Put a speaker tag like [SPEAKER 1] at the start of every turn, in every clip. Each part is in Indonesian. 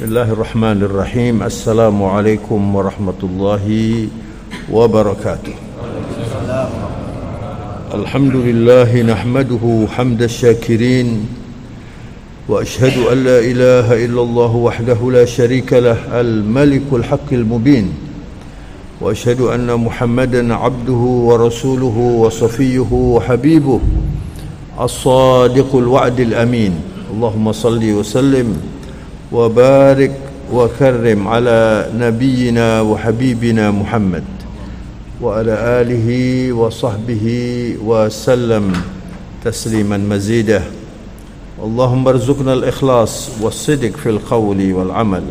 [SPEAKER 1] Bismillahirrahmanirrahim. Assalamualaikum warahmatullahi wabarakatuh. Alhamdulillah nahmaduhu hamdas syakirin wa ashhadu an la ilaha illallah wahdahu la syarika lah al-malikul haqqil mubin wa ashhadu anna Muhammadan abduhu wa rasuluhu wa safiyyuhu wa habibuhu as-sadiqul wa'dil amin. Allahumma salli wa sallim wa barik wa karrim ala nabiyyina wa habibina Muhammad wa ala alihi wa sahbihi wa sallam tasliman mazidah. Allahumma arzuqna al-ikhlas was-sidq fil qawli wal amal.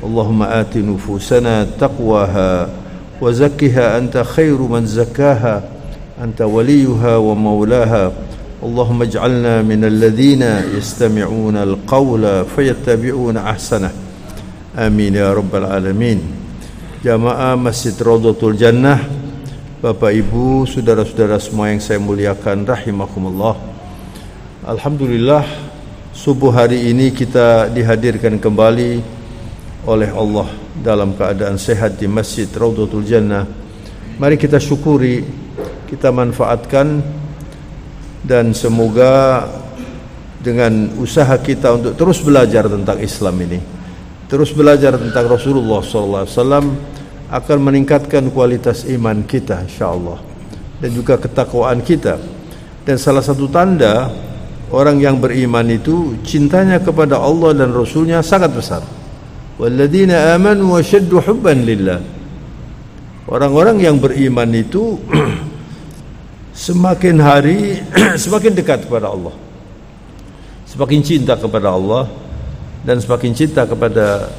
[SPEAKER 1] Allahumma ati nufusana taqwaha wa zakkiha anta khairu man zakkaha anta waliyuha wa maulaha. Allahumma ij'alna minal ladzina yastami'una al-qawla fayattabi'una ahsanah. Amin ya rabbal alamin. Jamaah Masjid Raudhatul Jannah, Bapak Ibu, saudara-saudara semua yang saya muliakan rahimakumullah. Alhamdulillah, subuh hari ini kita dihadirkan kembali oleh Allah dalam keadaan sehat di Masjid Raudhatul Jannah. Mari kita syukuri, kita manfaatkan, dan semoga dengan usaha kita untuk terus belajar tentang Islam ini, terus belajar tentang Rasulullah SAW, akan meningkatkan kualitas iman kita insyaallah, dan juga ketakwaan kita. Dan salah satu tanda orang yang beriman itu cintanya kepada Allah dan Rasulnya sangat besar. Walladzina amanu ashaddu hubban lillah. Orang-orang yang beriman itu semakin hari semakin dekat kepada Allah, semakin cinta kepada Allah, dan semakin cinta kepada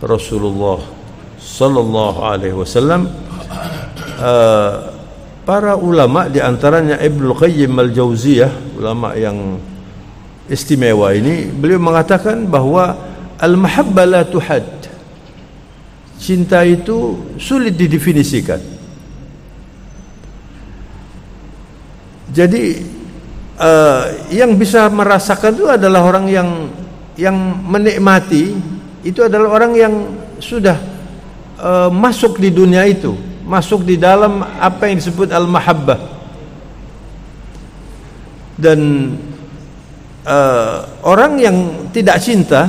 [SPEAKER 1] Rasulullah sallallahu alaihi wasallam. Para ulama, di antaranya Ibnu Qayyim al-Jauziyah, ulama yang istimewa ini, beliau mengatakan bahwa al-mahabbah la tuhad. Cinta itu sulit didefinisikan. Jadi yang bisa merasakan itu adalah orang yang menikmati, itu adalah orang yang sudah masuk di dunia itu, masuk di dalam apa yang disebut al-mahabbah. Dan orang yang tidak cinta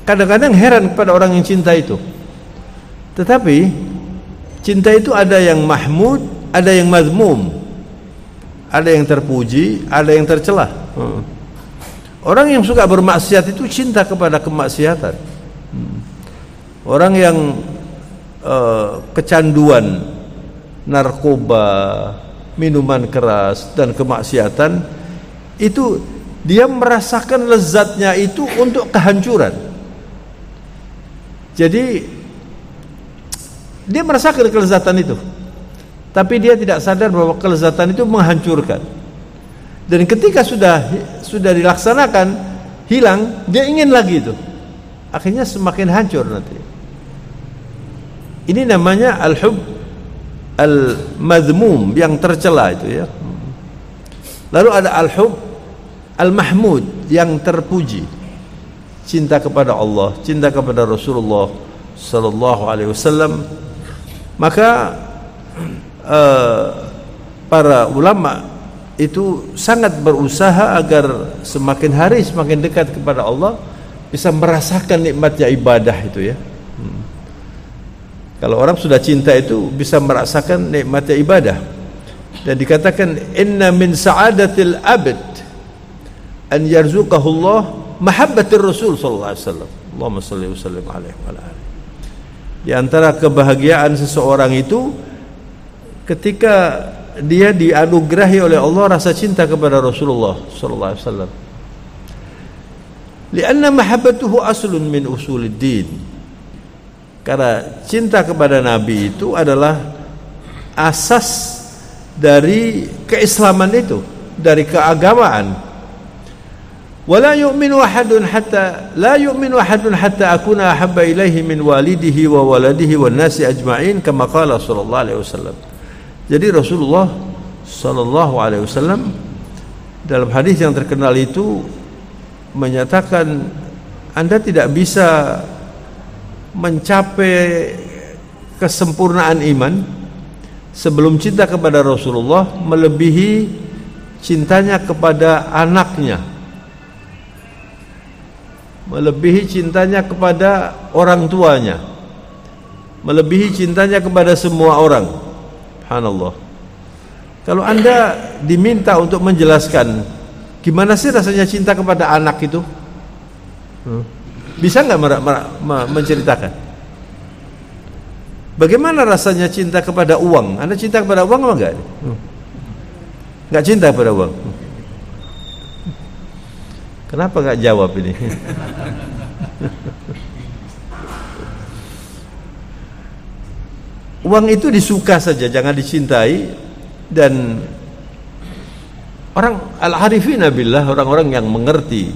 [SPEAKER 1] kadang-kadang heran kepada orang yang cinta itu. Tetapi cinta itu ada yang mahmud, ada yang mazmum, ada yang terpuji, ada yang tercela. Orang yang suka bermaksiat itu cinta kepada kemaksiatan. Orang yang kecanduan narkoba, minuman keras, dan kemaksiatan itu, dia merasakan lezatnya itu untuk kehancuran. Jadi dia merasakan kelezatan itu, tapi dia tidak sadar bahwa kelezatan itu menghancurkan. Dan ketika sudah dilaksanakan, hilang, dia ingin lagi itu. Akhirnya semakin hancur nanti. Ini namanya al-hub al-madhmum, yang tercela itu ya. Lalu ada al-hub al-mahmud, yang terpuji. Cinta kepada Allah, cinta kepada Rasulullah sallallahu alaihi wasallam. Maka para ulama itu sangat berusaha agar semakin hari semakin dekat kepada Allah, bisa merasakan nikmatnya ibadah itu ya. Kalau orang sudah cinta itu bisa merasakan nikmatnya ibadah. Dan dikatakan inna min sa'adatil abd an yarzuqahullah mahabbatir Rasul sallallahu alaihi wasallam. Allahumma shalli wa sallim alaihi wa alihi. Di antara kebahagiaan seseorang itu ketika dia dianugerahi oleh Allah rasa cinta kepada Rasulullah sallallahu alaihi wasallam. Lianna mahabbatuhu aslun min usulid din. Karena cinta kepada Nabi itu adalah asas dari keislaman itu, dari keagamaan. Wala yu'minu ahadun hatta la yu'minu ahadun hatta akuna ahabba ilaihi min walidihi wa waladihi wan nasi ajma'in, kama qala sallallahu alaihi wasallam. Jadi Rasulullah sallallahu alaihi wasallam dalam hadis yang terkenal itu menyatakan Anda tidak bisa mencapai kesempurnaan iman sebelum cinta kepada Rasulullah melebihi cintanya kepada anaknya, melebihi cintanya kepada orang tuanya, melebihi cintanya kepada semua orang. Subhanallah. Kalau Anda diminta untuk menjelaskan gimana sih rasanya cinta kepada anak itu, bisa nggak menceritakan? Bagaimana rasanya cinta kepada uang? Anda cinta kepada uang apa enggak? Enggak cinta kepada uang. Kenapa enggak jawab ini? Uang itu disuka saja, jangan dicintai. Dan orang al-arifina billah, orang-orang yang mengerti,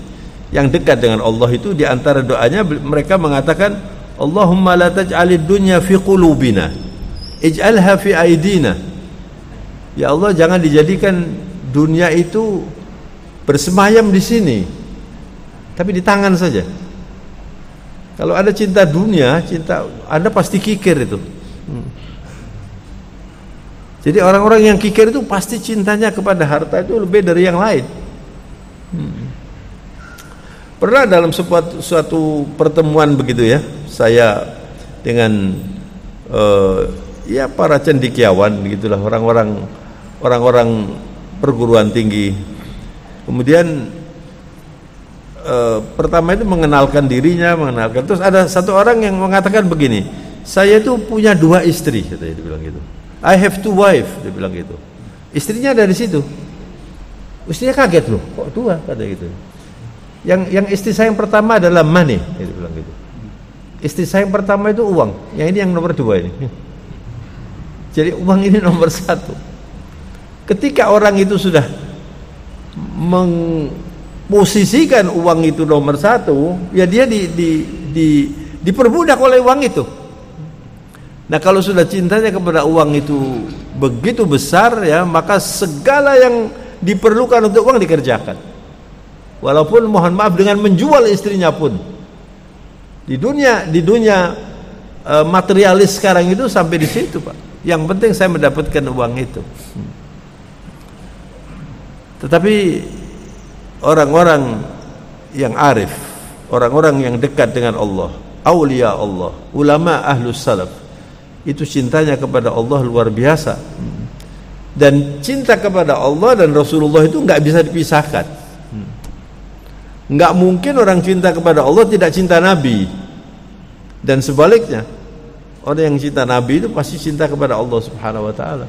[SPEAKER 1] yang dekat dengan Allah itu, di antara doanya mereka mengatakan, Allahumma la taj'alid dunya fi qulubina, ij'alha fi aidina. Ya Allah, jangan dijadikan dunia itu bersemayam di sini, tapi di tangan saja. Kalau ada cinta dunia, cinta Anda pasti kikir itu. Jadi orang-orang yang kikir itu pasti cintanya kepada harta itu lebih dari yang lain. Pernah dalam suatu pertemuan begitu ya, saya dengan ya para cendekiawan begitulah, orang-orang perguruan tinggi. Kemudian pertama itu mengenalkan dirinya, terus ada satu orang yang mengatakan begini, saya itu punya 2 istri, katanya, dia bilang gitu. I have 2 wives, dia bilang gitu. Istrinya dari situ. Istrinya kaget loh, kok 2, kata gitu. Yang istri saya yang pertama adalah money, dia bilang gitu. Istri saya yang pertama itu uang, yang ini yang nomor 2 ini. Jadi uang ini nomor 1. Ketika orang itu sudah memposisikan uang itu nomor 1, ya dia diperbudak oleh uang itu. Nah, kalau sudah cintanya kepada uang itu begitu besar ya, maka segala yang diperlukan untuk uang dikerjakan. Walaupun mohon maaf dengan menjual istrinya pun. Di dunia materialis sekarang itu sampai di situ, Pak. Yang penting saya mendapatkan uang itu. Tetapi orang-orang yang arif, orang-orang yang dekat dengan Allah, aulia Allah, ulama ahlus salaf, itu cintanya kepada Allah luar biasa. Dan cinta kepada Allah dan Rasulullah itu nggak bisa dipisahkan. Nggak mungkin orang cinta kepada Allah tidak cinta Nabi, dan sebaliknya, orang yang cinta Nabi itu pasti cinta kepada Allah Subhanahu wa taala.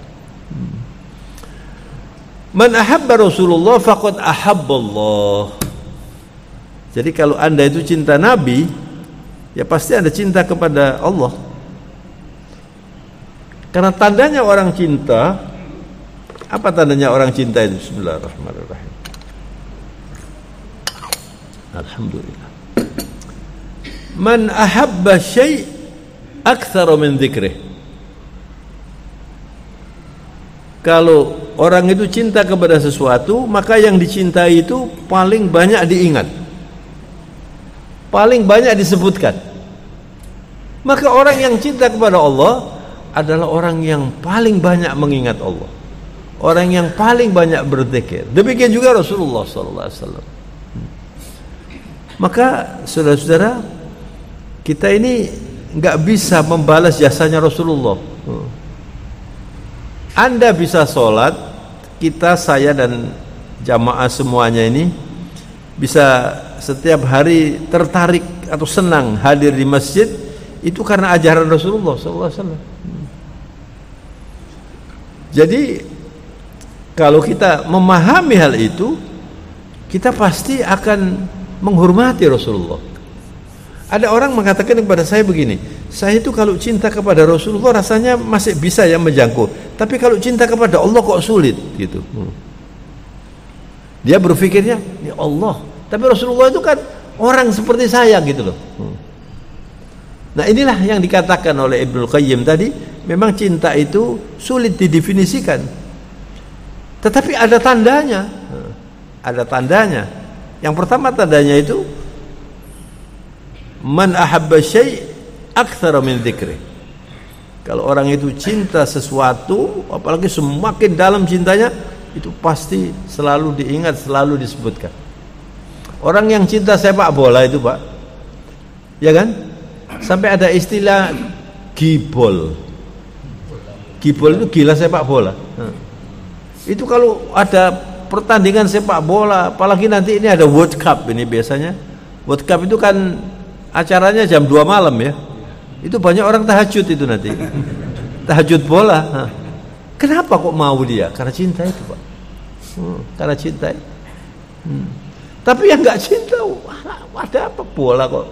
[SPEAKER 1] Man ahabba Rasulullah faqad ahabballah. Jadi kalau Anda itu cinta Nabi, ya pasti Anda cinta kepada Allah. Karena tandanya orang cinta, apa tandanya orang cinta itu? Bismillahirrahmanirrahim. Alhamdulillah. Man ahabba syai' aktsara min dzikrih. Kalau orang itu cinta kepada sesuatu, maka yang dicintai itu paling banyak diingat, paling banyak disebutkan. Maka orang yang cinta kepada Allah adalah orang yang paling banyak mengingat Allah, orang yang paling banyak berzikir. Demikian juga Rasulullah SAW. Maka saudara-saudara, kita ini nggak bisa membalas jasanya Rasulullah. Anda bisa sholat, kita, saya dan jamaah semuanya ini bisa setiap hari tertarik atau senang hadir di masjid, itu karena ajaran Rasulullah SAW. Jadi kalau kita memahami hal itu, kita pasti akan menghormati Rasulullah. Ada orang mengatakan kepada saya begini, saya itu kalau cinta kepada Rasulullah rasanya masih bisa ya menjangkau, tapi kalau cinta kepada Allah kok sulit gitu. Dia berpikirnya, ya Allah, tapi Rasulullah itu kan orang seperti saya gitu loh. Nah, inilah yang dikatakan oleh Ibnu Qayyim tadi, memang cinta itu sulit didefinisikan. Tetapi ada tandanya. Ada tandanya. Yang pertama tandanya itu Man ahabba syai' aktsara min dzikri. Kalau orang itu cinta sesuatu, apalagi semakin dalam cintanya, itu pasti selalu diingat, selalu disebutkan. Orang yang cinta sepak bola itu, Pak, ya kan? Sampai ada istilah gibol. Gibol itu gila sepak bola. Itu kalau ada pertandingan sepak bola, apalagi nanti ini ada World Cup ini biasanya. World Cup itu kan acaranya jam 2 malam ya. Itu banyak orang tahajud itu nanti. Tahajud bola. Kenapa kok mau dia? Karena cinta itu, Pak. Karena cinta. Tapi yang nggak cinta, ada apa bola kok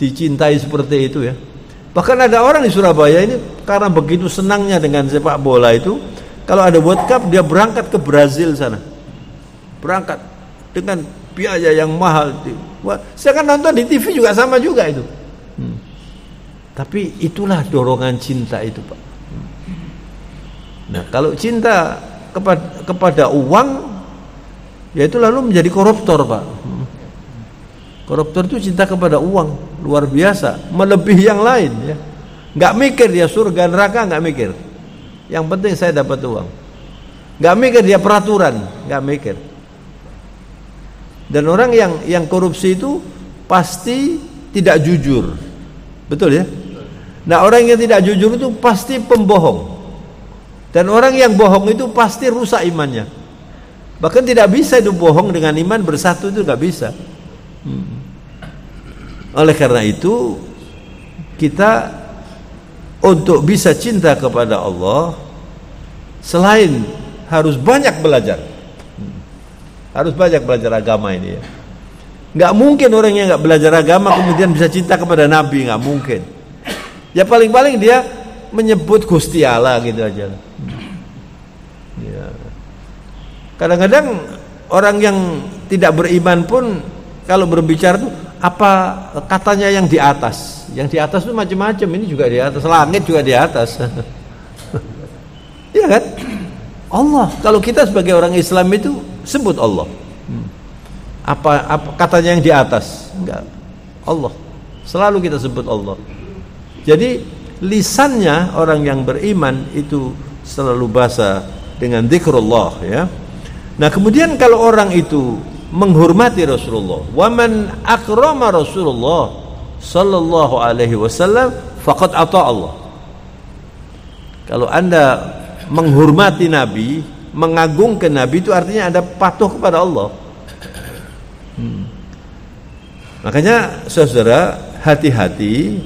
[SPEAKER 1] dicintai seperti itu ya? Bahkan ada orang di Surabaya ini karena begitu senangnya dengan sepak bola itu, kalau ada World Cup dia berangkat ke Brazil sana. Berangkat dengan biaya yang mahal. Wah, saya kan nonton di TV juga sama juga itu. Tapi itulah dorongan cinta itu, Pak. Nah, kalau cinta kepada uang, ya itu lalu menjadi koruptor, Pak. Koruptor itu cinta kepada uang, luar biasa, melebihi yang lain ya. Nggak mikir dia surga neraka, nggak mikir. Yang penting saya dapat uang. Nggak mikir dia peraturan, nggak mikir. Dan orang yang korupsi itu pasti tidak jujur, betul ya? Nah, orang yang tidak jujur itu pasti pembohong. Dan orang yang bohong itu pasti rusak imannya. Bahkan tidak bisa itu bohong dengan iman bersatu, itu nggak bisa. Oleh karena itu kita untuk bisa cinta kepada Allah, selain harus banyak belajar, harus banyak belajar agama ini ya. Nggak mungkin orang yang nggak belajar agama kemudian bisa cinta kepada Nabi, nggak mungkin. Ya paling-paling dia menyebut Gusti Allah gitu aja. Ya. Kadang-kadang orang yang tidak beriman pun kalau berbicara tuh apa katanya yang di atas. Yang di atas itu macam-macam, ini juga di atas, langit juga di atas. Iya kan? Allah. Kalau kita sebagai orang Islam itu sebut Allah. Apa katanya yang di atas? Enggak. Allah. Selalu kita sebut Allah. Jadi lisannya orang yang beriman itu selalu basah dengan zikrullah ya. Nah, kemudian kalau orang itu menghormati Rasulullah, wa man akrama Rasulullah sallallahu alaihi wasallam faqad ata Allah. Kalau Anda menghormati Nabi, mengagungkan Nabi, itu artinya Anda patuh kepada Allah. Makanya saudara, hati-hati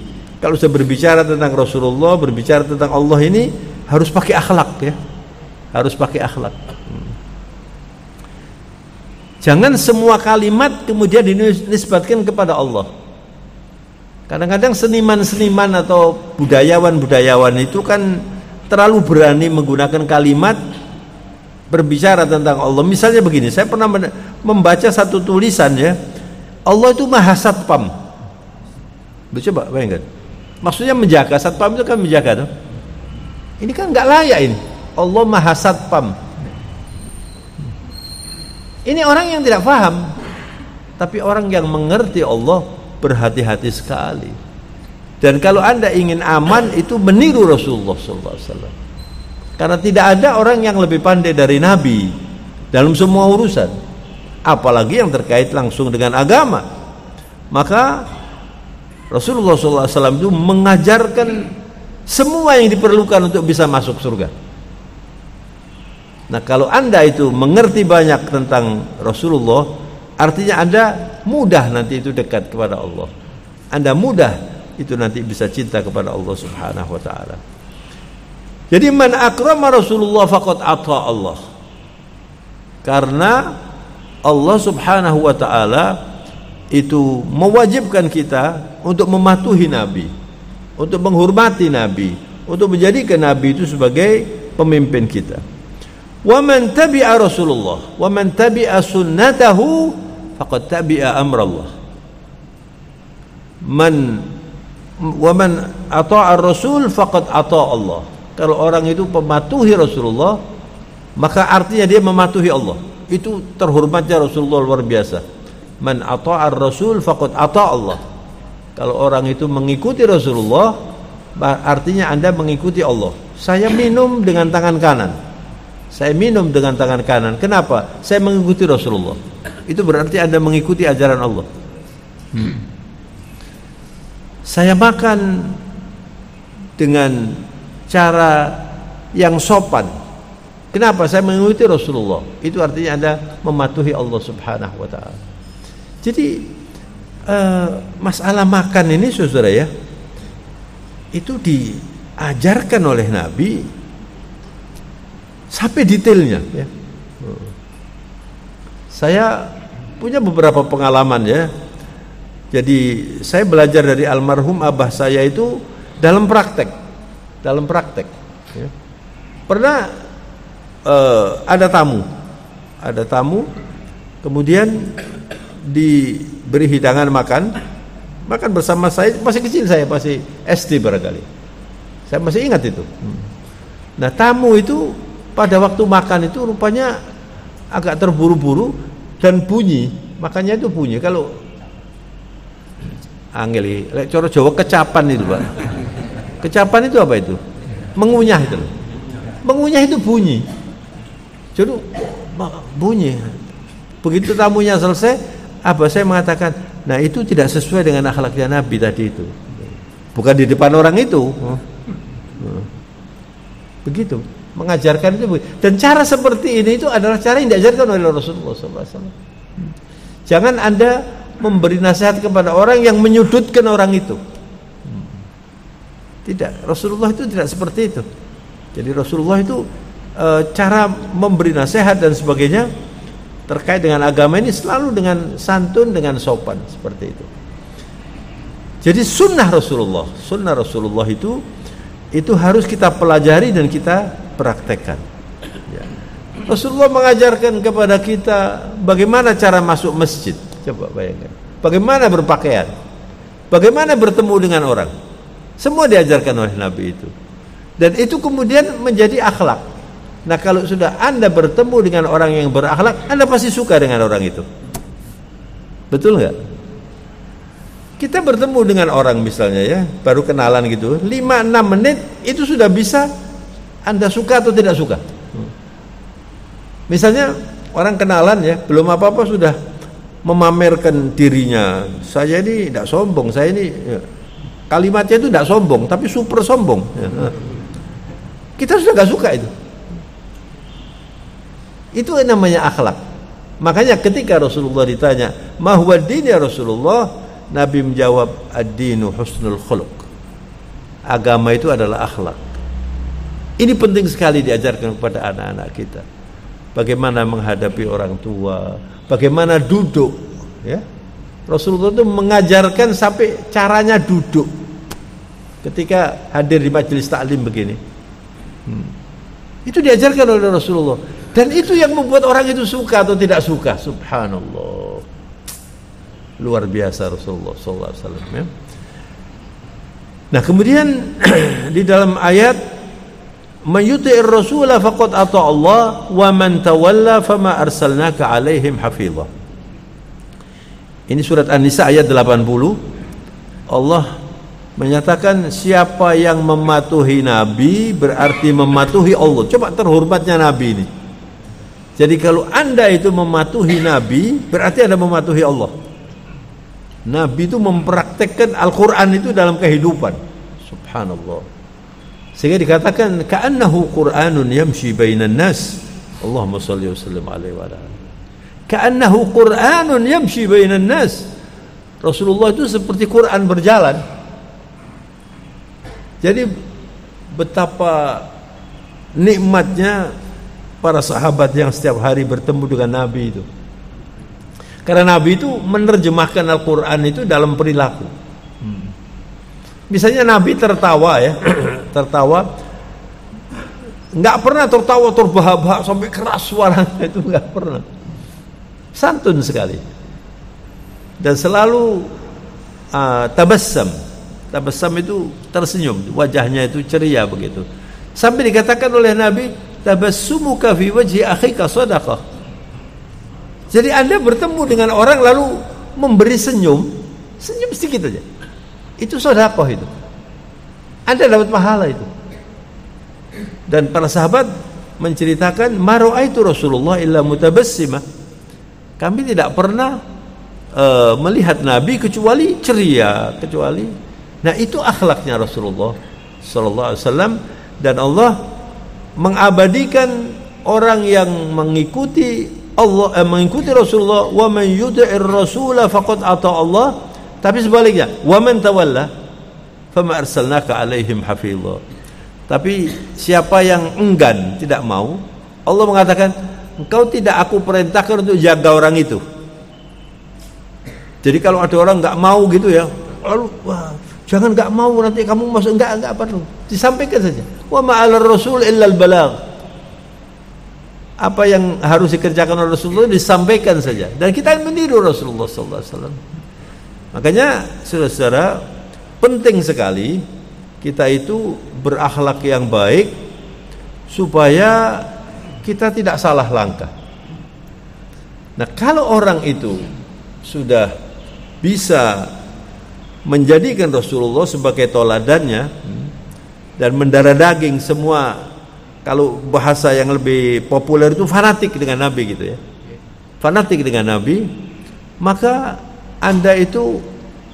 [SPEAKER 1] kalau saya berbicara tentang Rasulullah, berbicara tentang Allah ini harus pakai akhlak ya. Harus pakai akhlak. Jangan semua kalimat kemudian dinisbatkan kepada Allah. Kadang-kadang seniman-seniman atau budayawan-budayawan itu kan terlalu berani menggunakan kalimat berbicara tentang Allah. Misalnya begini, saya pernah membaca satu tulisan ya, Allah itu Maha Satpam. Coba bayangkan. Maksudnya menjaga, Satpam itu kan menjaga tuh. Ini kan nggak layak ini. Allah Maha Satpam. Ini orang yang tidak paham. Tapi orang yang mengerti Allah berhati-hati sekali. Dan kalau Anda ingin aman, itu meniru Rasulullah SAW. Karena tidak ada orang yang lebih pandai dari Nabi dalam semua urusan, apalagi yang terkait langsung dengan agama. Maka Rasulullah SAW itu mengajarkan semua yang diperlukan untuk bisa masuk surga. Nah, kalau Anda itu mengerti banyak tentang Rasulullah, artinya Anda mudah nanti itu dekat kepada Allah. Anda mudah itu nanti bisa cinta kepada Allah Subhanahu wa taala. Jadi man akrama Rasulullah faqad ata Allah. Karena Allah Subhanahu wa taala itu mewajibkan kita untuk mematuhi Nabi, untuk menghormati Nabi, untuk menjadikan Nabi itu sebagai pemimpin kita. Wa man tabi'a Rasulullah wa man tabi'a sunnatahu faqad tabi'a amrallah. Wa man ata'a ar-rasul faqad ata'a Allah. Kalau orang itu mematuhi Rasulullah, maka artinya dia mematuhi Allah. Itu terhormatnya Rasulullah luar biasa. Man ata'a ar-rasul faqad ata'a Allah. Kalau orang itu mengikuti Rasulullah, artinya Anda mengikuti Allah. Saya minum dengan tangan kanan. Saya minum dengan tangan kanan. Kenapa? Saya mengikuti Rasulullah. Itu berarti Anda mengikuti ajaran Allah. Saya makan dengan cara yang sopan. Kenapa? Saya mengikuti Rasulullah. Itu artinya Anda mematuhi Allah Subhanahu wa taala. Jadi masalah makan ini saudara ya, itu diajarkan oleh Nabi sampai detailnya ya. Saya punya beberapa pengalaman ya. Jadi saya belajar dari almarhum abah saya itu dalam praktek ya. Pernah ada tamu kemudian diberi hidangan makan bersama saya, masih kecil, saya masih SD barangkali, saya masih ingat itu. Nah tamu itu pada waktu makan itu rupanya agak terburu-buru dan bunyi, makannya itu bunyi. Kalau angeli, cara Jawa kecapan itu Pak. Kecapan itu apa itu? Mengunyah itu loh. Mengunyah itu bunyi. Jadi bunyi. Begitu tamunya selesai, abah saya mengatakan, nah itu tidak sesuai dengan akhlaknya Nabi tadi itu. Bukan di depan orang itu. Begitu. Mengajarkan itu. Dan cara seperti ini itu adalah cara yang diajarkan oleh Rasulullah SAW. Jangan Anda memberi nasihat kepada orang yang menyudutkan orang itu. Tidak. Rasulullah itu tidak seperti itu. Jadi Rasulullah itu cara memberi nasihat dan sebagainya terkait dengan agama ini selalu dengan santun, dengan sopan, seperti itu. Jadi sunnah Rasulullah itu harus kita pelajari dan kita praktekkan ya. Rasulullah mengajarkan kepada kita bagaimana cara masuk masjid. Coba bayangkan, bagaimana berpakaian, bagaimana bertemu dengan orang, semua diajarkan oleh Nabi itu. Dan itu kemudian menjadi akhlak. Nah kalau sudah Anda bertemu dengan orang yang berakhlak, Anda pasti suka dengan orang itu. Betul nggak? Kita bertemu dengan orang misalnya ya, baru kenalan gitu, 5-6 menit itu sudah bisa Anda suka atau tidak suka. Misalnya orang kenalan ya, belum apa-apa sudah memamerkan dirinya. Saya ini tidak sombong, saya ini ya, kalimatnya itu tidak sombong, tapi super sombong ya. Kita sudah gak suka itu. Itu namanya akhlak. Makanya ketika Rasulullah ditanya, "Ma huwa ad-din ya Rasulullah?" Nabi menjawab, "Ad-dinu husnul khuluq." Agama itu adalah akhlak. Ini penting sekali diajarkan kepada anak-anak kita. Bagaimana menghadapi orang tua, bagaimana duduk, ya. Rasulullah itu mengajarkan sampai caranya duduk ketika hadir di majelis taklim begini. Itu diajarkan oleh Rasulullah. Dan itu yang membuat orang itu suka atau tidak suka. Subhanallah. Luar biasa Rasulullah SAW ya. Nah kemudian di dalam ayat, "Mayyuti'ir rasula faqad ata Allah wa man tawalla fama arsalnaka 'alaihim hafizah." Ini surat An-Nisa ayat 80. Allah menyatakan siapa yang mematuhi Nabi berarti mematuhi Allah. Coba terhormatnya Nabi ini. Jadi kalau Anda itu mematuhi Nabi, berarti Anda mematuhi Allah. Nabi itu mempraktekkan Al-Quran itu dalam kehidupan. Subhanallah. Sehingga dikatakan ka'annahu Qur'anun yamshi bainan nas. Allahumma shalli wa sallim alaihi wa alihi. Ka'annahu Qur'anun yamshi bainan nas. Rasulullah itu seperti Quran berjalan. Jadi betapa nikmatnya para sahabat yang setiap hari bertemu dengan Nabi itu. Karena Nabi itu menerjemahkan Al-Quran itu dalam perilaku. Misalnya Nabi tertawa ya, tertawa, nggak pernah tertawa terbahak-bahak sampai keras suaranya, itu nggak pernah. Santun sekali. Dan selalu tabassam. Tabassam itu tersenyum, wajahnya itu ceria begitu. Sampai dikatakan oleh Nabi, tabassumuka fi wajhi akhika sadaqah. Jadi Anda bertemu dengan orang lalu memberi senyum sedikit aja. Itu sedekah itu. Anda dapat pahala itu. Dan para sahabat menceritakan, "Ma ra'aitu Rasulullah illa mutabassimah." Kami tidak pernah melihat Nabi kecuali ceria, kecuali. Nah, itu akhlaknya Rasulullah sallallahu alaihi wasallam, dan Allah mengabadikan orang yang mengikuti Allah, mengikuti Rasulullah. Wa man yuti'ir rasula faqad ata Allah. Tapi sebaliknya, wa man tawalla fama arsalnaka alaihim hafizha. Tapi siapa yang enggan, tidak mau, Allah mengatakan, engkau tidak aku perintahkan untuk jaga orang itu. Jadi kalau ada orang enggak mau gitu ya, lalu wah, jangan enggak mau nanti kamu masuk, enggak perlu. Disampaikan saja. Wa ma'alar rasul illa al-balagh. Apa yang harus dikerjakan oleh Rasulullah disampaikan saja, dan kita meniru Rasulullah sallallahu alaihi wasallam. Makanya saudara-saudara, penting sekali kita itu berakhlak yang baik supaya kita tidak salah langkah. Nah, kalau orang itu sudah bisa menjadikan Rasulullah sebagai toladannya dan mendarah daging semua, kalau bahasa yang lebih populer itu fanatik dengan Nabi gitu ya. Fanatik dengan Nabi, maka Anda itu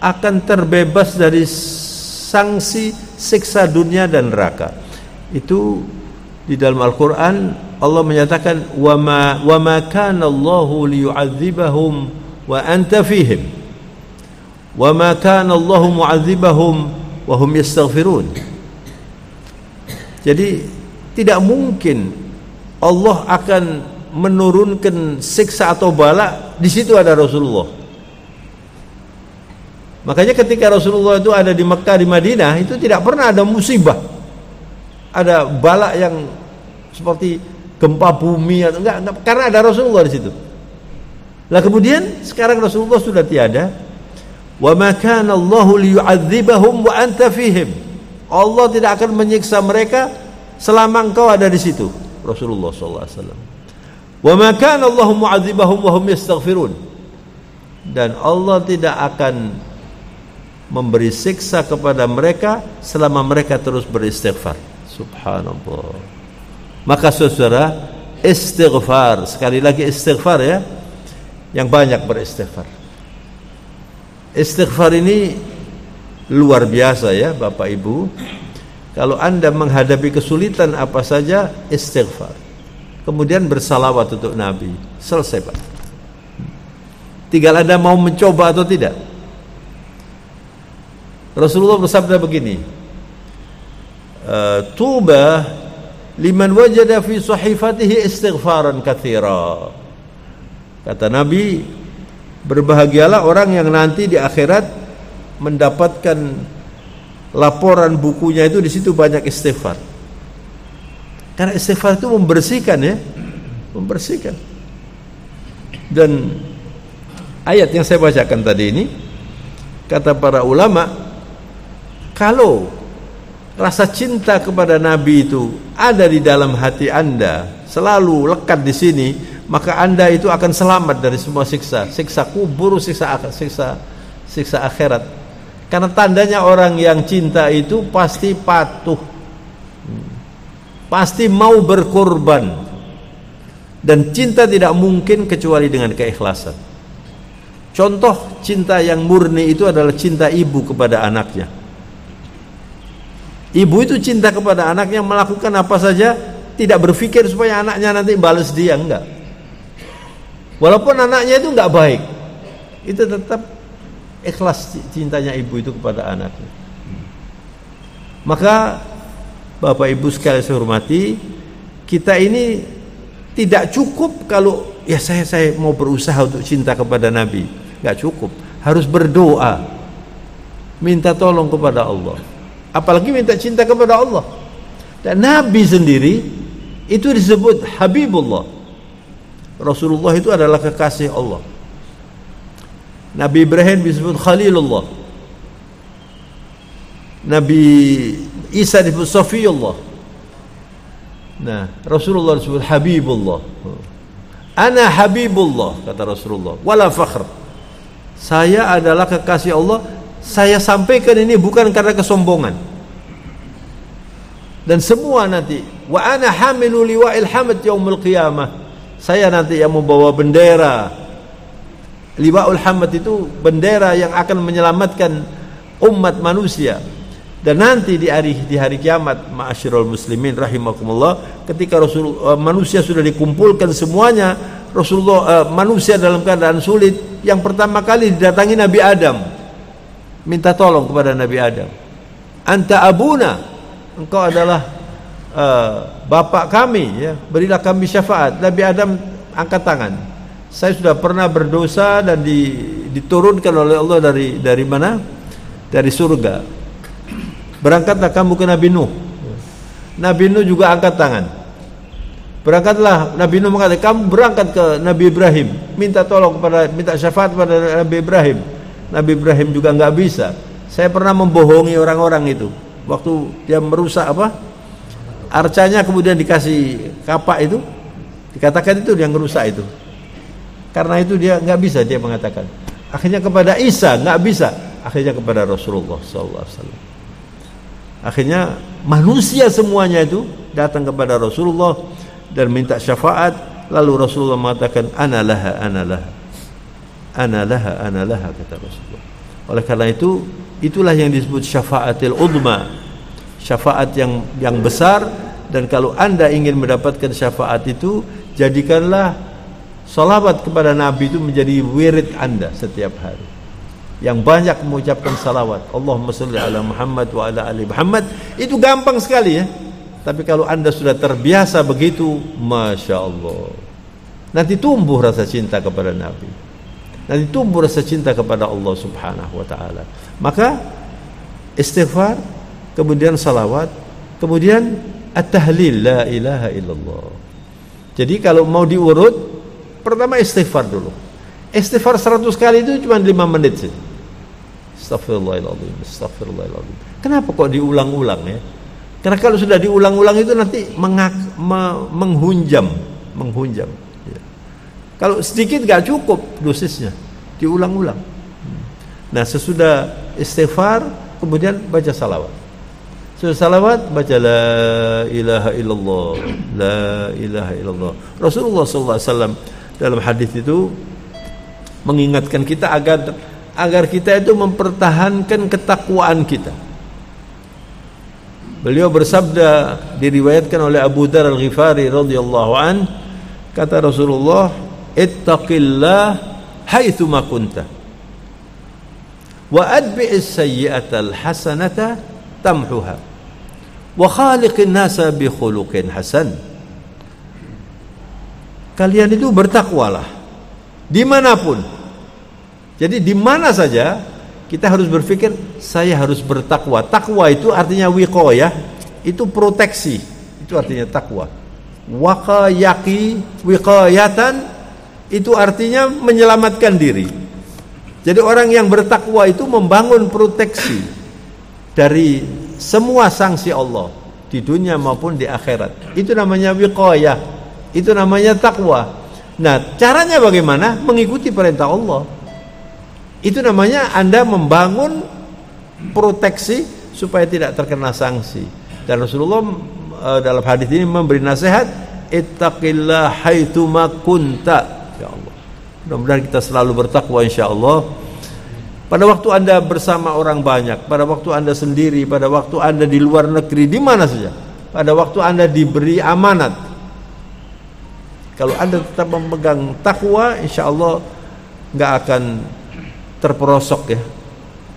[SPEAKER 1] akan terbebas dari sanksi siksa dunia dan neraka. Itu di dalam Al-Quran Allah menyatakan, wa ma kana Allahu liyu'adzibahum wa anta fihim wa ma kana Allahu mu'adzibahum wa hum yastaghfirun. Jadi tidak mungkin Allah akan menurunkan siksa atau bala di situ ada Rasulullah. Makanya ketika Rasulullah itu ada di Mekah, di Madinah, itu tidak pernah ada musibah, ada bala yang seperti gempa bumi atau enggak, karena ada Rasulullah di situ. Lah kemudian sekarang Rasulullah sudah tiada. Wa ma kana Allahu liyu'adzibahum wa anta fihim. Allah tidak akan menyiksa mereka selama engkau ada di situ, Rasulullah sallallahu alaihi wasallam. Wa ma kana Allahu mu'adzibahum wa hum yastaghfirun. Dan Allah tidak akan memberi siksa kepada mereka selama mereka terus beristighfar. Subhanallah. Maka saudara, istighfar, sekali lagi istighfar ya, yang banyak beristighfar. Istighfar ini luar biasa ya Bapak Ibu. Kalau Anda menghadapi kesulitan apa saja, istighfar, kemudian bersalawat untuk Nabi, selesai Pak. Tinggal Anda mau mencoba atau tidak. Rasulullah bersabda begini, tuba liman wajada fi sahifatihi istighfaran katsira. Kata Nabi, berbahagialah orang yang nanti di akhirat mendapatkan laporan bukunya itu di situ banyak istighfar. Karena istighfar itu membersihkan ya, membersihkan. Dan ayat yang saya bacakan tadi ini, kata para ulama, kalau rasa cinta kepada Nabi itu ada di dalam hati Anda, selalu lekat di sini, maka Anda itu akan selamat dari semua siksa, siksa kubur, siksa akhirat. Karena tandanya orang yang cinta itu pasti patuh, pasti mau berkorban, dan cinta tidak mungkin kecuali dengan keikhlasan. Contoh cinta yang murni itu adalah cinta ibu kepada anaknya. Ibu itu cinta kepada anaknya, melakukan apa saja, tidak berpikir supaya anaknya nanti balas dia, enggak. Walaupun anaknya itu enggak baik, itu tetap ikhlas cintanya ibu itu kepada anaknya. Maka Bapak Ibu sekalian saya hormati, kita ini tidak cukup kalau ya saya mau berusaha untuk cinta kepada Nabi, enggak cukup, harus berdoa, minta tolong kepada Allah. Apalagi minta cinta kepada Allah. Dan Nabi sendiri itu disebut Habibullah. Rasulullah itu adalah kekasih Allah. Nabi Ibrahim disebut Khalilullah. Nabi Isa disebut Safiyullah. Nah, Rasulullah disebut Habibullah. Ana Habibullah, kata Rasulullah, wala fakhr. Saya adalah kekasih Allah saya sampaikan ini bukan karena kesombongan. Dan semua nanti, wa ana hamilu liwa'il hamd yaumil qiyamah. Saya nanti yang membawa bendera. Liwa'ul hamd itu bendera yang akan menyelamatkan umat manusia. Dan nanti di hari kiamat, ma'asyiral muslimin rahimakumullah, ketika manusia sudah dikumpulkan semuanya, Rasulullah manusia dalam keadaan sulit, yang pertama kali didatangi Nabi Adam, minta tolong kepada Nabi Adam. Anta abuna, engkau adalah bapak kami, ya, berilah kami syafaat. Nabi Adam angkat tangan. Saya sudah pernah berdosa dan diturunkan oleh Allah dari mana? Dari surga. Berangkatlah kamu ke Nabi Nuh. Nabi Nuh juga angkat tangan. Berangkatlah Nabi Nuh mengatakan, kamu berangkat ke Nabi Ibrahim, minta syafaat kepada Nabi Ibrahim. Nabi Ibrahim juga nggak bisa. Saya pernah membohongi orang-orang itu. Waktu dia merusak arcanya, kemudian dikasih kapak itu, dikatakan itu dia ngerusak itu. Karena itu dia nggak bisa, dia mengatakan. Akhirnya kepada Isa nggak bisa. Akhirnya kepada Rasulullah SAW. Akhirnya manusia semuanya itu datang kepada Rasulullah dan minta syafaat. Lalu Rasulullah mengatakan, ana laha, ana laha, ana laha, ana laha, kata Rasulullah. Oleh karena itu, itulah yang disebut syafaatil udma, syafaat yang besar. Dan kalau anda ingin mendapatkan syafaat itu, jadikanlah salawat kepada Nabi itu menjadi wirid anda setiap hari, yang banyak mengucapkan salawat. Allahumma sholli ala Muhammad wa ala ali Muhammad. Itu gampang sekali, ya. Tapi kalau anda sudah terbiasa begitu, Masya Allah, nanti tumbuh rasa cinta kepada Nabi, nanti tumbuh rasa cinta kepada Allah subhanahu wa ta'ala. Maka istighfar, kemudian salawat, kemudian at-tahlil, la ilaha illallah. Jadi kalau mau diurut, pertama istighfar dulu. Istighfar 100 kali itu cuma 5 menit sih. Astaghfirullahaladzim, astaghfirullahaladzim. Kenapa kok diulang-ulang, ya? Karena kalau sudah diulang-ulang itu nanti menghunjam. Ya. Kalau sedikit gak cukup dosisnya, diulang-ulang. Nah, sesudah istighfar, kemudian baca salawat. Sesudah salawat, baca la ilaha illallah, la ilaha illallah. Rasulullah SAW dalam hadis itu mengingatkan kita agar kita itu mempertahankan ketakwaan kita. Beliau bersabda, diriwayatkan oleh Abu Dzar Al-Ghifari radhiyallahu an, kata Rasulullah, ittaqillah haitsu ma kunta wa adbi'is sayyi'atal hasanata tamhuha wa khaliqin nasa bi khuluqin hasan. Kalian itu bertakwalah dimanapun. Jadi di mana saja kita harus berpikir, saya harus bertakwa. Takwa itu artinya wiqayah, itu proteksi, itu artinya takwa. Waqayaki wiqayatan, itu artinya menyelamatkan diri. Jadi orang yang bertakwa itu membangun proteksi dari semua sanksi Allah di dunia maupun di akhirat. Itu namanya wiqayah, itu namanya takwa. Nah, caranya bagaimana? Mengikuti perintah Allah. Itu namanya Anda membangun proteksi supaya tidak terkena sanksi. Dan Rasulullah dalam hadis ini memberi nasihat, ittaqillah haitsu ma kunta. Ya Allah, mudah-mudahan kita selalu bertakwa insyaallah. Pada waktu Anda bersama orang banyak, pada waktu Anda sendiri, pada waktu Anda di luar negeri, di mana saja, pada waktu Anda diberi amanat, kalau Anda tetap memegang takwa, insyaallah nggak akan terperosok, ya.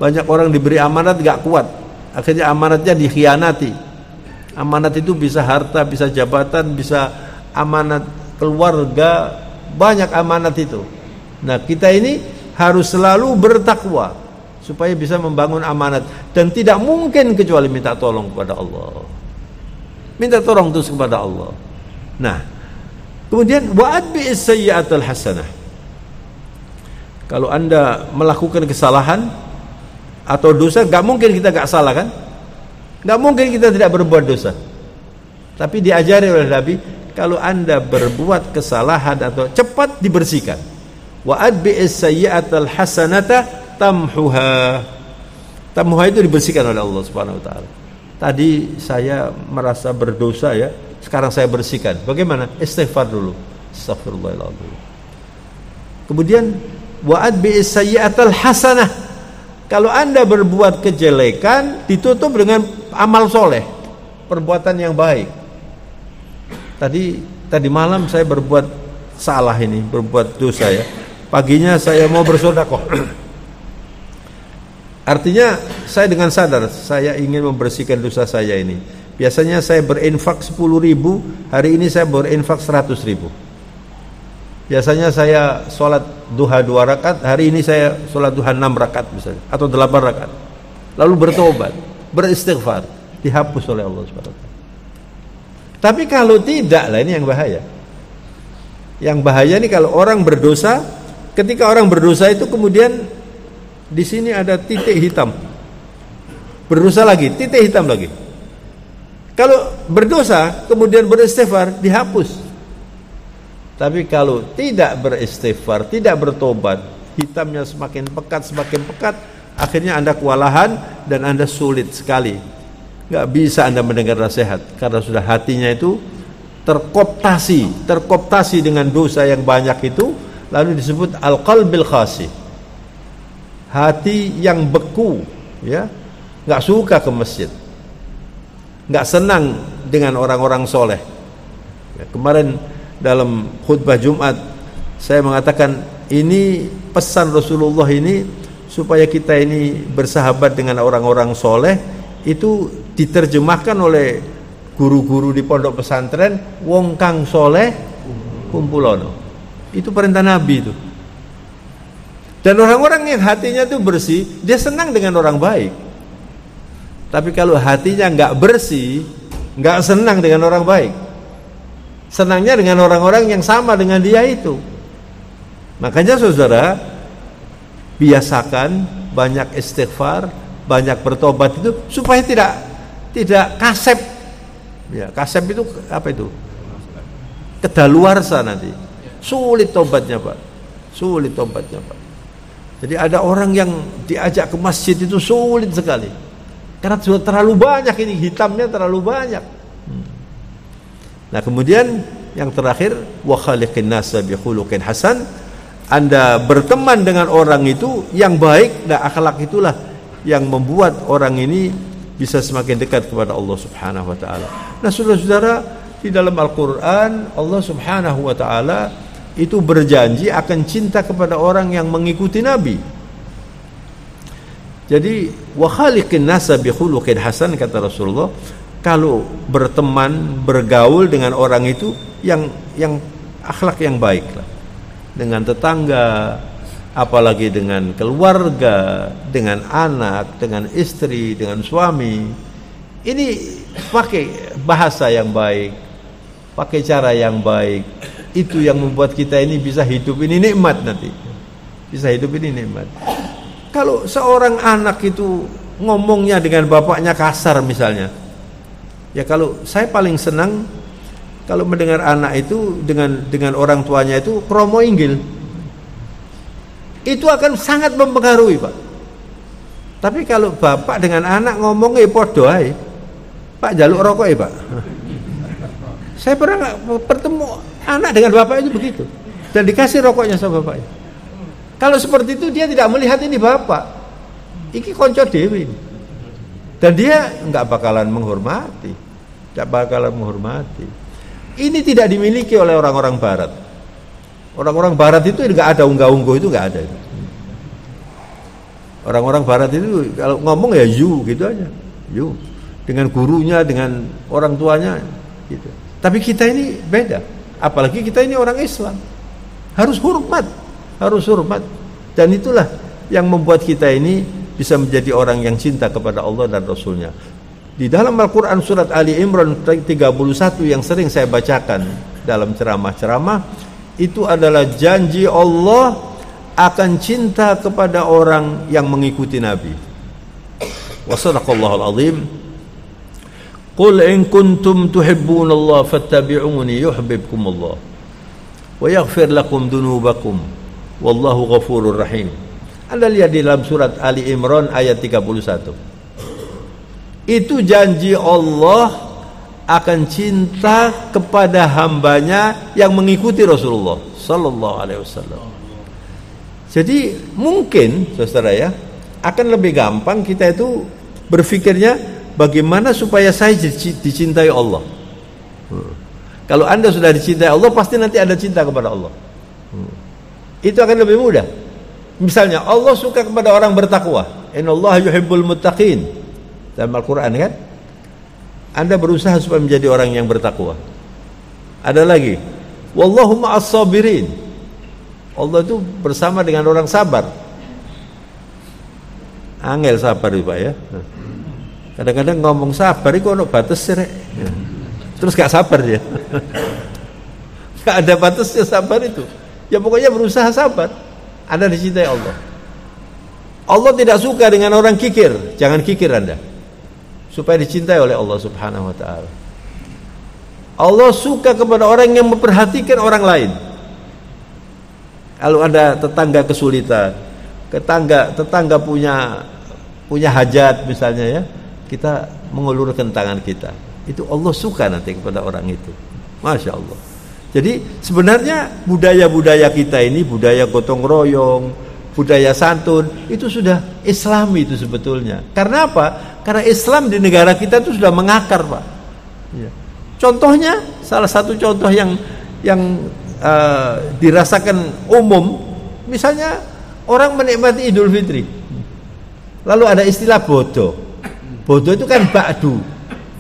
[SPEAKER 1] Banyak orang diberi amanat gak kuat, akhirnya amanatnya dikhianati. Amanat itu bisa harta, bisa jabatan, bisa amanat keluarga, banyak amanat itu. Nah, kita ini harus selalu bertakwa supaya bisa membangun amanat, dan tidak mungkin kecuali minta tolong kepada Allah. Minta tolong terus kepada Allah. Nah, kemudian wa'ad bi'is sayyi'atul hasanah. Kalau Anda melakukan kesalahan atau dosa, gak mungkin kita gak salah, kan? Gak mungkin kita tidak berbuat dosa. Tapi diajari oleh Nabi, kalau Anda berbuat kesalahan atau cepat dibersihkan. Wa adbi'is sayyi'atal hasanata tamhuha. Tamuha itu dibersihkan oleh Allah Subhanahu wa taala. Tadi saya merasa berdosa ya, sekarang saya bersihkan. Bagaimana? Istighfar dulu. Astagfirullahaladzim. Kemudian wa'ad bi'is sayyi'atal hasanah. Kalau Anda berbuat kejelekan, ditutup dengan amal soleh, perbuatan yang baik. Tadi malam saya berbuat salah ini, berbuat dosa ya. Paginya saya mau bersedekah. Artinya saya dengan sadar saya ingin membersihkan dosa saya ini. Biasanya saya berinfak 10.000, hari ini saya berinfak 100.000. Biasanya saya sholat duha 2 rakaat, hari ini saya sholat duha 6 rakaat misalnya, atau 8 rakaat. Lalu bertobat, beristighfar, dihapus oleh Allah SWT. Tapi kalau tidak, lah ini yang bahaya. Yang bahaya ini kalau orang berdosa, ketika orang berdosa itu kemudian di sini ada titik hitam. Berdosa lagi, titik hitam lagi. Kalau berdosa kemudian beristighfar, dihapus. Tapi kalau tidak beristighfar, tidak bertobat, hitamnya semakin pekat, akhirnya Anda kewalahan dan Anda sulit sekali. Nggak bisa Anda mendengar nasihat karena sudah hatinya itu terkooptasi dengan dosa yang banyak itu, lalu disebut al-qalbil khasi. Hati yang beku, ya, nggak suka ke masjid, nggak senang dengan orang-orang soleh. Ya, kemarin dalam khutbah Jumat saya mengatakan ini pesan Rasulullah ini supaya kita ini bersahabat dengan orang-orang soleh itu diterjemahkan oleh guru-guru di pondok pesantren. Wong kang soleh kumpulono, itu perintah Nabi itu. Dan orang-orang yang hatinya itu bersih, dia senang dengan orang baik. Tapi kalau hatinya nggak bersih, nggak senang dengan orang baik, senangnya dengan orang-orang yang sama dengan dia itu. Makanya saudara, biasakan banyak istighfar, banyak bertobat itu supaya tidak kasep. Ya, kasep itu apa itu? Kedaluarsa nanti. Sulit tobatnya, Pak. Sulit tobatnya, Pak. Jadi ada orang yang diajak ke masjid itu sulit sekali. Karena sudah terlalu banyak ini, hitamnya terlalu banyak. Nah, kemudian yang terakhir, wa khaliqin nasa bi khuluqin hasan. Anda berteman dengan orang itu yang baik, dan akhlak itulah yang membuat orang ini bisa semakin dekat kepada Allah Subhanahu wa taala. Nah, saudara-saudara, di dalam Al-Qur'an Allah Subhanahu wa taala itu berjanji akan cinta kepada orang yang mengikuti Nabi. Jadi wa khaliqin nasa bi khuluqin hasan, kata Rasulullah, kalau berteman, bergaul dengan orang itu yang akhlak yang baik lah. Dengan tetangga, apalagi dengan keluarga, dengan anak, dengan istri, dengan suami. Ini pakai bahasa yang baik, pakai cara yang baik. Itu yang membuat kita ini bisa hidup ini nikmat nanti. Bisa hidup ini nikmat. Kalau seorang anak itu ngomongnya dengan bapaknya kasar misalnya, ya kalau saya paling senang kalau mendengar anak itu dengan orang tuanya itu kromo inggil. Itu akan sangat mempengaruhi, Pak. Tapi kalau bapak dengan anak ngomongnya podo ae. Pak jaluk rokok ya, Pak. Saya pernah bertemu anak dengan bapak itu begitu, dan dikasih rokoknya sama bapaknya. Kalau seperti itu dia tidak melihat ini bapak, iki konco dewi, dan dia nggak bakalan menghormati, Ini tidak dimiliki oleh orang-orang Barat. Orang-orang Barat itu nggak ada unggah-ungguh, itu nggak ada. Orang-orang Barat itu kalau ngomong ya you gitu aja, you dengan gurunya, dengan orang tuanya, gitu. Tapi kita ini beda. Apalagi kita ini orang Islam, harus hormat, dan itulah yang membuat kita ini bisa menjadi orang yang cinta kepada Allah dan Rasulnya. Di dalam Al-Quran surat Ali Imran 31 yang sering saya bacakan dalam ceramah-ceramah, itu adalah janji Allah akan cinta kepada orang yang mengikuti Nabi. Wa sadaqallahul azim. Qul in kuntum tuhibbunallaha fattabi'uni yuhibbukumullah wa yaghfir lakum dunubakum wallahu ghafurur rahim. Anda lihat di dalam surat Ali Imran ayat 31. Itu janji Allah akan cinta kepada hambanya yang mengikuti Rasulullah sallallahu alaihi wasallam. Jadi mungkin saudara ya, akan lebih gampang kita itu berpikirnya bagaimana supaya saya dicintai Allah. Kalau Anda sudah dicintai Allah, pasti nanti Anda cinta kepada Allah. Itu akan lebih mudah. Misalnya Allah suka kepada orang bertakwa. Innallaha yuhibbul muttaqin. Dalam Al-Quran kan, Anda berusaha supaya menjadi orang yang bertakwa. Ada lagi, wallahu ma'as sabirin. Allah itu bersama dengan orang sabar. Angel sabar itu Pak ya. Kadang-kadang ngomong sabar itu ada batas rek. Terus gak sabar dia. Gak ada batasnya sabar itu. Ya pokoknya berusaha sabar. Anda dicintai Allah. Allah tidak suka dengan orang kikir. Jangan kikir Anda, supaya dicintai oleh Allah subhanahu wa ta'ala. Allah suka kepada orang yang memperhatikan orang lain. Kalau ada tetangga kesulitan, tetangga punya hajat misalnya ya, kita mengulurkan tangan kita. Itu Allah suka nanti kepada orang itu. Masya Allah. Jadi sebenarnya budaya-budaya kita ini, budaya gotong royong, budaya santun, itu sudah Islami itu sebetulnya. Karena apa? Karena Islam di negara kita itu sudah mengakar Pak. Ya. Contohnya, salah satu contoh yang dirasakan umum, misalnya orang menikmati Idul Fitri, lalu ada istilah bodo. Bodo itu kan ba'du.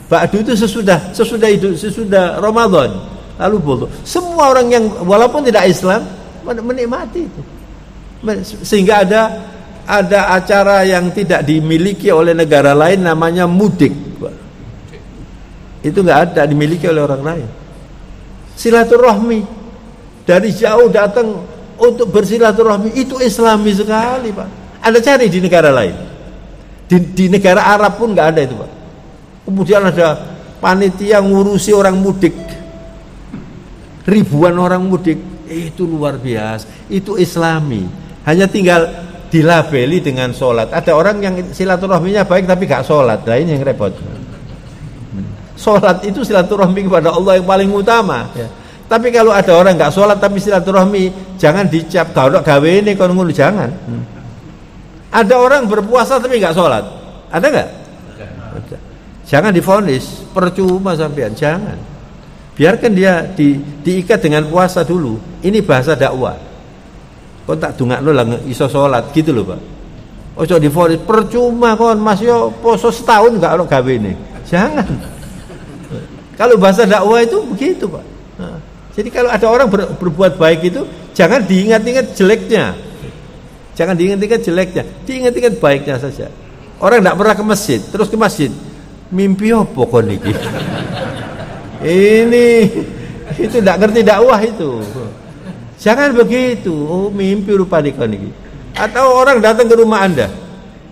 [SPEAKER 1] Ba'du itu sesudah Ramadan, lalu bodo. Semua orang yang walaupun tidak Islam menikmati itu. Sehingga ada acara yang tidak dimiliki oleh negara lain namanya mudik. Itu nggak ada dimiliki oleh orang lain. Silaturahmi, dari jauh datang untuk bersilaturahmi, itu Islami sekali Pak. Anda cari di negara lain, di negara Arab pun nggak ada itu Pak. Kemudian ada panitia ngurusi orang mudik, ribuan orang mudik, itu luar biasa. Itu Islami. Hanya tinggal dilabeli dengan sholat. Ada orang yang silaturahminya baik tapi gak sholat, nah ini yang repot. Sholat itu silaturahmi kepada Allah yang paling utama ya. Tapi kalau ada orang gak sholat tapi silaturahmi, jangan dicap gawe ini kon ngono, jangan. Ada orang berpuasa tapi gak sholat, ada gak? Jangan divonis, percuma sampean, jangan. Biarkan dia diikat dengan puasa dulu. Ini bahasa dakwah. Kok tak dungakno lah iso salat gitu loh Pak. Ojo divonis percuma kon Mas yo poso setahun enggak ono gawene. Jangan. Kalau bahasa dakwah itu begitu Pak. Nah, jadi kalau ada orang berbuat baik itu jangan diingat-ingat jeleknya. Jangan diingat-ingat jeleknya, diingat-ingat baiknya saja. Orang enggak pernah ke masjid, terus ke masjid. Mimpi opo kon iki? Ini itu enggak ngerti dakwah itu. Jangan begitu. Oh, mimpi rupa dikon iki. Atau orang datang ke rumah Anda,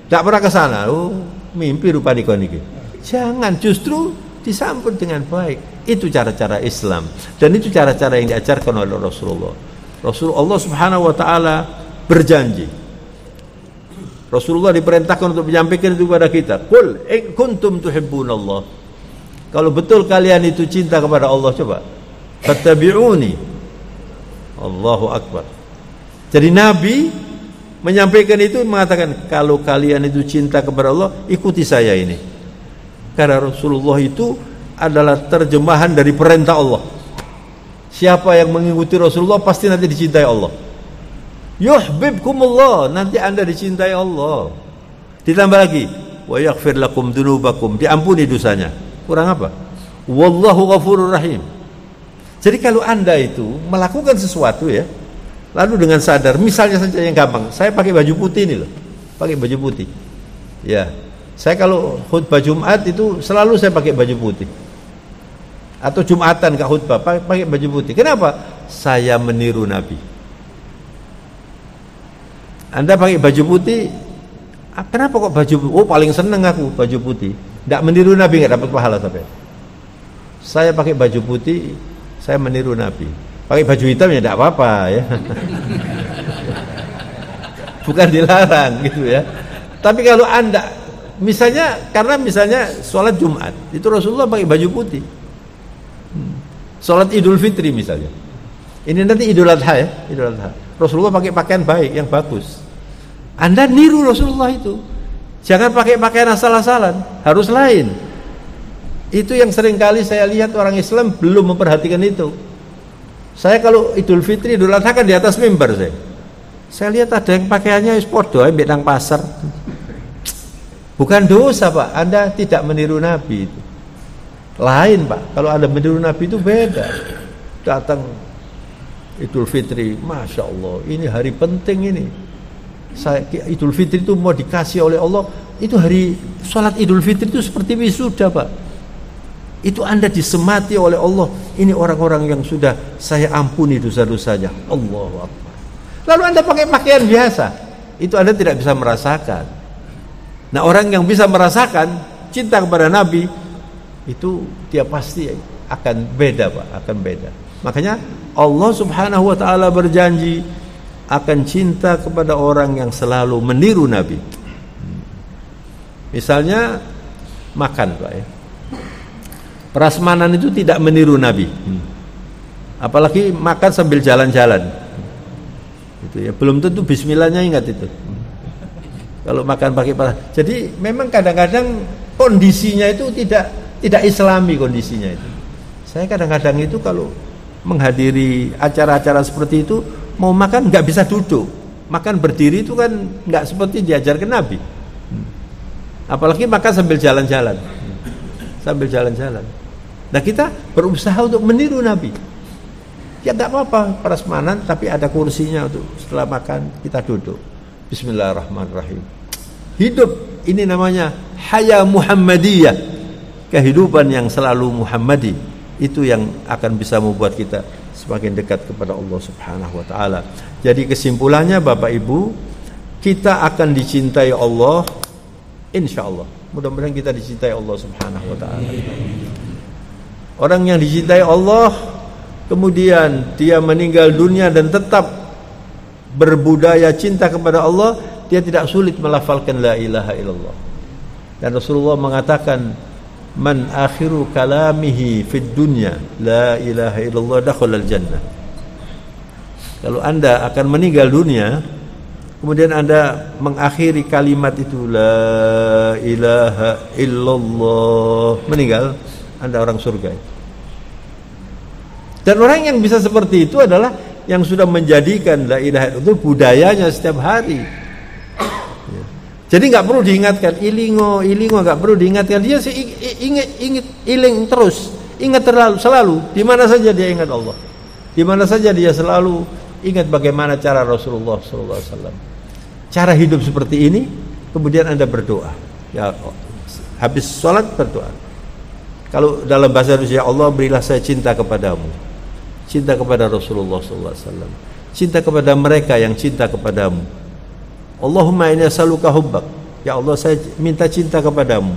[SPEAKER 1] tidak pernah ke sana. Oh, mimpi rupa dikon iki. Jangan, justru disambut dengan baik. Itu cara-cara Islam dan itu cara-cara yang diajarkan oleh Rasulullah. Rasulullah Subhanahu wa taala berjanji. Rasulullah diperintahkan untuk menyampaikan itu kepada kita. Qul in kuntum tuhibbunallah. Kalau betul kalian itu cinta kepada Allah, coba fattabi'uni. Allahu Akbar. Jadi Nabi menyampaikan itu, mengatakan kalau kalian itu cinta kepada Allah, ikuti saya ini. Karena Rasulullah itu adalah terjemahan dari perintah Allah. Siapa yang mengikuti Rasulullah pasti nanti dicintai Allah. Yuhibbukumullah, nanti Anda dicintai Allah. Ditambah lagi, wa yaghfir lakum dzunubakum, diampuni dosanya. Kurang apa? Wallahu ghafurur rahim. Jadi kalau Anda itu melakukan sesuatu ya, lalu dengan sadar, misalnya saja yang gampang, saya pakai baju putih ini loh, pakai baju putih. Ya, saya kalau khutbah Jumat itu selalu saya pakai baju putih. Atau Jumatan gak khutbah, pakai baju putih. Kenapa? Saya meniru Nabi. Anda pakai baju putih, kenapa kok baju putih? Oh paling seneng aku baju putih. Tidak meniru Nabi nggak dapat pahala sampai. Saya pakai baju putih, saya meniru Nabi. Pakai baju hitam ya tidak apa-apa ya. bukan dilarang gitu ya. Tapi kalau Anda karena misalnya sholat Jumat itu Rasulullah pakai baju putih. Sholat Idul Fitri misalnya. Ini nanti Idul Adha ya, Idul Adha. Rasulullah pakai pakaian baik yang bagus. Anda niru Rasulullah itu. Jangan pakai pakaian asal-asalan, harus lain. Itu yang seringkali saya lihat orang Islam belum memperhatikan itu. Saya kalau Idul Fitri, Idul Adha kan di atas mimbar saya lihat ada yang pakaiannya podo ambek nang pasar. Bukan dosa, Pak. Anda tidak meniru Nabi itu. Lain, Pak. Kalau Anda meniru Nabi itu beda. Datang Idul Fitri, Masya Allah, ini hari penting ini. Idul Fitri itu mau dikasih oleh Allah. Itu hari sholat Idul Fitri itu seperti wisuda, Pak. Itu Anda disemati oleh Allah. Ini orang-orang yang sudah saya ampuni dosa-dosanya. Allahu Akbar. Lalu Anda pakai pakaian biasa, itu Anda tidak bisa merasakan. Nah, orang yang bisa merasakan cinta kepada Nabi, itu dia pasti akan beda, Pak. Akan beda. Makanya Allah Subhanahu wa ta'ala berjanji akan cinta kepada orang yang selalu meniru Nabi. Misalnya makan, Pak ya. Prasmanan itu tidak meniru Nabi. Apalagi makan sambil jalan-jalan. Itu ya, belum tentu bismillahnya ingat itu. Kalau makan pakai jadi memang kadang-kadang kondisinya itu tidak islami kondisinya itu. Saya kadang-kadang itu kalau menghadiri acara-acara seperti itu mau makan nggak bisa duduk, makan berdiri itu kan nggak seperti diajarkan Nabi. Apalagi makan sambil jalan-jalan, Nah kita berusaha untuk meniru Nabi. Ya nggak apa-apa prasmanan, tapi ada kursinya untuk setelah makan kita duduk. Bismillahirrahmanirrahim. Hidup ini namanya haya Muhammadiyah, kehidupan yang selalu Muhammadi. Itu yang akan bisa membuat kita semakin dekat kepada Allah Subhanahu wa ta'ala. Jadi kesimpulannya Bapak Ibu, kita akan dicintai Allah, insya Allah. Mudah-mudahan kita dicintai Allah Subhanahu wa ta'ala. Orang yang dicintai Allah, kemudian dia meninggal dunia dan tetap berbudaya cinta kepada Allah, dia tidak sulit melafalkan la ilaha illallah. Dan Rasulullah mengatakan, man akhiru kalamihi fid dunya la ilaha illallah dakhalal jannah. Kalau Anda akan meninggal dunia, kemudian Anda mengakhiri kalimat itu la ilaha illallah, meninggal, Anda orang surga. Dan orang yang bisa seperti itu adalah yang sudah menjadikan la ilaha illallah itu budayanya setiap hari. Jadi nggak perlu diingatkan, ilingo nggak perlu diingatkan, dia sih ingat iling terus, ingat selalu. Di mana saja dia ingat Allah, di mana saja dia selalu ingat bagaimana cara Rasulullah SAW. Cara hidup seperti ini, kemudian Anda berdoa. Ya, habis sholat berdoa. Kalau dalam bahasa Indonesia, Allah berilah saya cinta kepadamu, cinta kepada Rasulullah SAW, cinta kepada mereka yang cinta kepadamu. Allahumma inni as'aluka hubbak, ya Allah saya minta cinta kepadamu,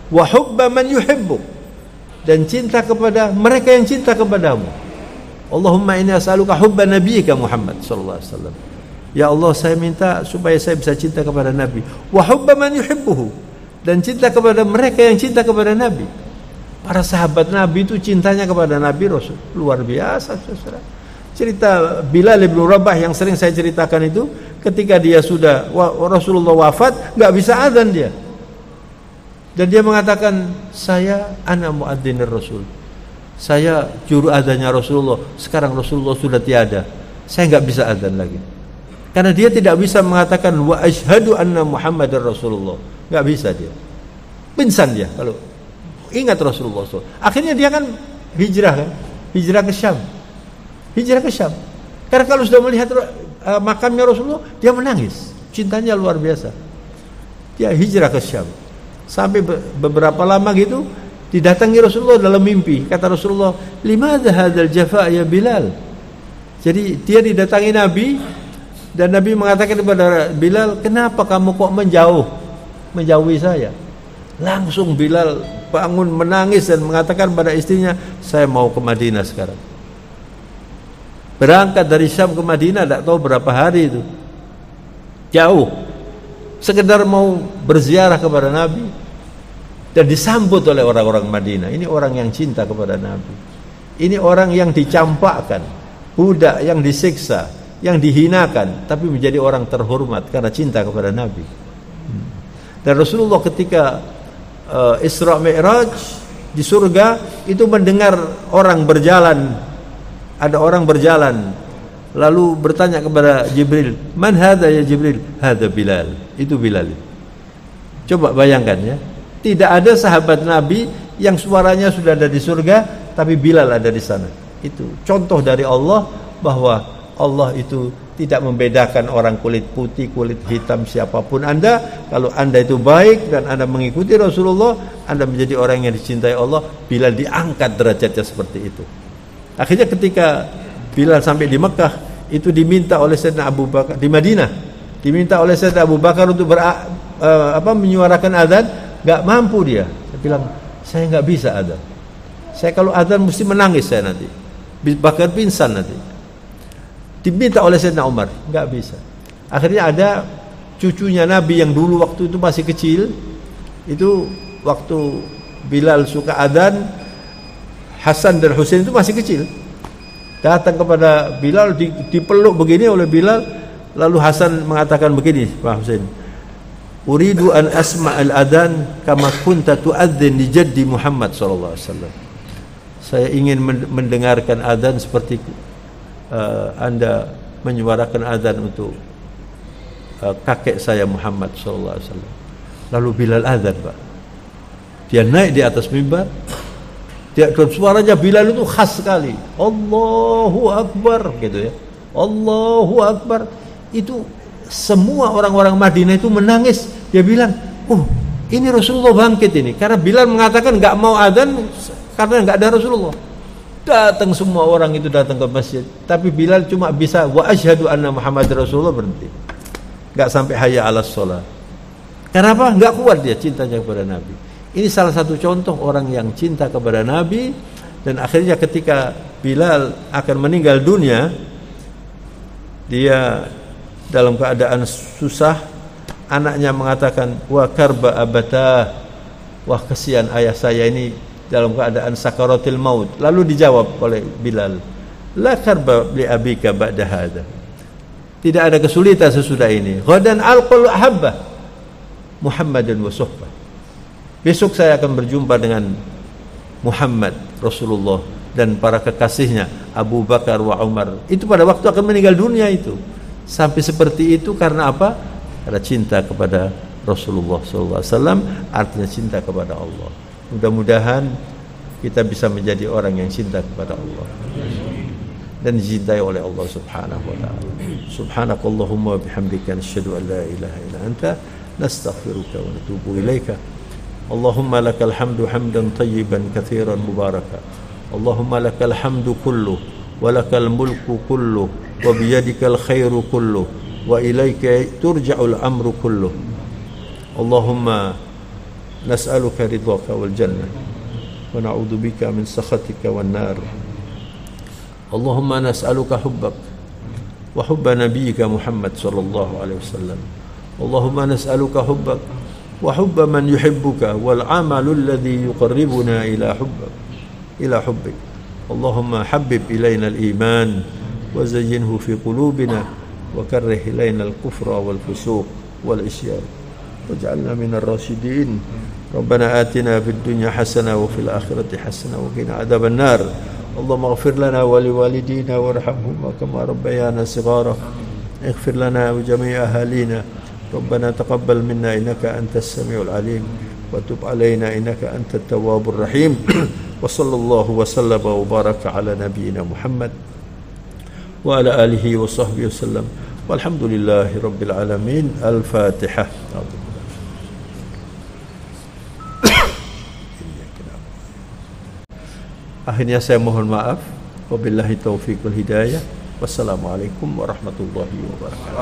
[SPEAKER 1] wa hubba man yuhibbuk, dan cinta kepada mereka yang cinta kepadamu. Allahumma inni as'aluka hubba nabiyyika Muhammad sallallahu alaihi wasallam, ya Allah saya minta supaya saya bisa cinta kepada Nabi, wa hubba man yuhibbuhu, dan cinta kepada mereka yang cinta kepada Nabi. Para sahabat Nabi itu cintanya kepada Nabi Rasul luar biasa, saudara. Cerita Bilal bin Rabah yang sering saya ceritakan itu, ketika dia sudah Rasulullah wafat, nggak bisa adzan dia, dan dia mengatakan, saya ana muadzzinir Rasul, saya juru adzannya Rasulullah. Sekarang Rasulullah sudah tiada, saya nggak bisa adzan lagi, karena dia tidak bisa mengatakan wa asyhadu anna Muhammadar Rasulullah, nggak bisa, dia pingsan dia kalau ingat Rasulullah. Akhirnya dia kan hijrah ke Syam. Karena kalau sudah melihat makamnya Rasulullah, dia menangis, cintanya luar biasa. Dia hijrah ke Syam. Sampai beberapa lama gitu, didatangi Rasulullah dalam mimpi. Kata Rasulullah, limadha hadzal jafa ya Bilal. Jadi dia didatangi Nabi, dan Nabi mengatakan kepada Bilal, kenapa kamu kok menjauhi saya? Langsung Bilal bangun menangis dan mengatakan pada istrinya, saya mau ke Madinah sekarang. Berangkat dari Syam ke Madinah, tidak tahu berapa hari itu. jauh, sekedar mau berziarah kepada Nabi, dan disambut oleh orang-orang Madinah. Ini orang yang cinta kepada Nabi. Ini orang yang dicampakkan, budak yang disiksa, yang dihinakan, tapi menjadi orang terhormat karena cinta kepada Nabi. Dan Rasulullah ketika Isra Mi'raj di surga itu mendengar orang berjalan, ada orang berjalan, lalu bertanya kepada Jibril, "Man hadza ya Jibril?" "Hadza Bilal." Itu Bilal. Coba bayangkan ya, tidak ada sahabat Nabi yang suaranya sudah ada di surga, tapi Bilal ada di sana. Itu contoh dari Allah bahwa Allah itu tidak membedakan orang kulit putih, kulit hitam, siapapun Anda. Kalau Anda itu baik dan Anda mengikuti Rasulullah, Anda menjadi orang yang dicintai Allah. Bilal diangkat derajatnya seperti itu. Akhirnya ketika Bilal sampai di Mekah, itu diminta oleh Sayyidina Abu Bakar di Madinah, diminta oleh Sayyidina Abu Bakar untuk menyuarakan azan, enggak mampu dia. Dia bilang, "Saya enggak bisa azan. Saya kalau azan mesti menangis saya nanti. Bahkan pingsan nanti." Diminta oleh Sayyidina Umar, enggak bisa. Akhirnya ada cucunya Nabi yang dulu waktu itu masih kecil, itu waktu Bilal suka azan, Hasan dan Husain itu masih kecil, datang kepada Bilal, dipeluk begini oleh Bilal. Lalu Hasan mengatakan begini, Pak Husain, "Uridu an asma' al-adhan kama kunta tu'adzin li jaddi Muhammad sallallahu alaihi wasallam." Saya ingin mendengarkan azan seperti Anda menyuarakan azan untuk kakek saya Muhammad sallallahu alaihi wasallam. Lalu Bilal azan, Pak. Dia naik di atas mimbar. Dia, suaranya Bilal itu khas sekali. Allahu Akbar gitu ya. Allahu Akbar. Itu semua orang-orang Madinah itu menangis. Dia bilang, "Oh, ini Rasulullah bangkit ini." Karena Bilal mengatakan enggak mau azan karena enggak ada Rasulullah. Datang semua orang itu datang ke masjid, tapi Bilal cuma bisa wa asyhadu anna Muhammad Rasulullah, berhenti. Enggak sampai hayya 'alas shalah. Kenapa? Enggak kuat dia cintanya kepada Nabi. Ini salah satu contoh orang yang cinta kepada Nabi. Dan akhirnya ketika Bilal akan meninggal dunia, dia dalam keadaan susah, anaknya mengatakan, "Wa karba abata." Wah, kesian ayah saya ini dalam keadaan sakaratil maut. Lalu dijawab oleh Bilal, "La karba li abika ba'da hadha." Tidak ada kesulitan sesudah ini. Ghadan alqul ahabba Muhammadan wa suhbah. Besok saya akan berjumpa dengan Muhammad Rasulullah dan para kekasihnya Abu Bakar wa Umar. Itu pada waktu akan meninggal dunia itu. Sampai seperti itu karena apa? Karena cinta kepada Rasulullah SAW, artinya cinta kepada Allah. Mudah-mudahan kita bisa menjadi orang yang cinta kepada Allah dan dicintai oleh Allah Subhanahu wa taala. Subhanakallahumma wa bihamdika nasyhadu an la ilaha illa anta nastaghfiruka wa natubu ilaika. Allahumma lakal hamdu hamdan tayyiban katsiran mubaraka. Allahumma lakal hamdu kulluh wa lakal mulku kulluh wa biyadikal khairu kulluh wa ilaika turja'ul amru kulluh. Allahumma nas'aluka ridhaka wal jannah wa na'udzu bika min sakhatika wan nar. Allahumma nas'aluka hubbak wa hubba nabiyyika Muhammad sallallahu alaihi wasallam. Allahumma nas'aluka hubbak wa hubba man yuhibbuka wal 'amalu alladhi yuqarribuna ila hubbik. Allahumma habbib ilayna al-iman wa zayyinhu fi qulubina wa karrih ilayna al-kufra wal fusuq wal isyan waj'alna minar rasyidin. Rabbana atina fid dunya hasanah wa fil akhirati hasanah wa qina adzaban nar. Allahumma ighfir lana wa liwalidina warhamhum kama rabbayana shighara. Ighfir lana wa jami' ahalina. Rabbana taqabbal minna innaka antas samiul alim wa tub alaina innaka antat tawwabur rahim. Wa sallallahu wa sallama wa baraka ala nabiyyina Muhammad wa ala alihi wa sahbihi wasallam. Walhamdulillahi rabbil alamin. Al-Fatihah. Akhirnya saya mohon maaf. Wabillahi taufiq wal hidayah. Wassalamualaikum warahmatullahi wabarakatuh.